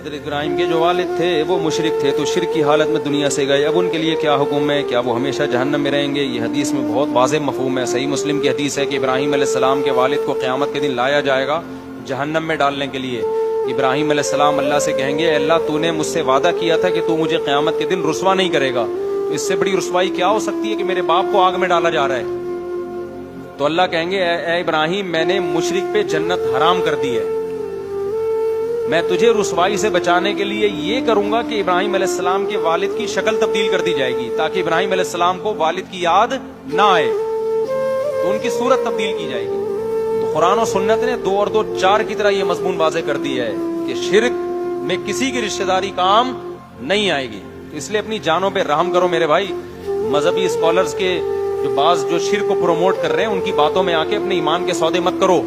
حضرت ابراہیم کے جو والد تھے وہ مشرک تھے، تو شرک کی حالت میں دنیا سے گئے، اب ان کے لیے کیا حکم ہے؟ کیا وہ ہمیشہ جہنم میں رہیں گے؟ یہ حدیث میں بہت واضح مفہوم ہے، صحیح مسلم کی حدیث ہے کہ ابراہیم علیہ السلام کے والد کو قیامت کے دن لایا جائے گا جہنم میں ڈالنے کے لیے۔ ابراہیم علیہ السلام اللہ سے کہیں گے، اے اللہ تو نے مجھ سے وعدہ کیا تھا کہ تو مجھے قیامت کے دن رسوا نہیں کرے گا، تو اس سے بڑی رسوائی کیا ہو سکتی ہے کہ میرے باپ کو آگ میں ڈالا جا رہا ہے؟ تو اللہ کہیں گے، اے ابراہیم میں نے مشرک پہ جنت حرام کر دی ہے، میں تجھے رسوائی سے بچانے کے لیے یہ کروں گا کہ ابراہیم علیہ السلام کے والد کی شکل تبدیل کر دی جائے گی تاکہ ابراہیم علیہ السلام کو والد کی یاد نہ آئے، تو ان کی صورت تبدیل کی جائے گی۔ تو قرآن و سنت نے 2 اور 2 4 کی طرح یہ مضمون واضح کر دیا ہے کہ شرک میں کسی کی رشتہ داری کام نہیں آئے گی، اس لیے اپنی جانوں پہ رحم کرو میرے بھائی۔ مذہبی اسکالرز کے جو بعض جو شرک کو پروموٹ کر رہے ہیں ان کی باتوں میں آ کے اپنے ایمان کے سودے مت کرو۔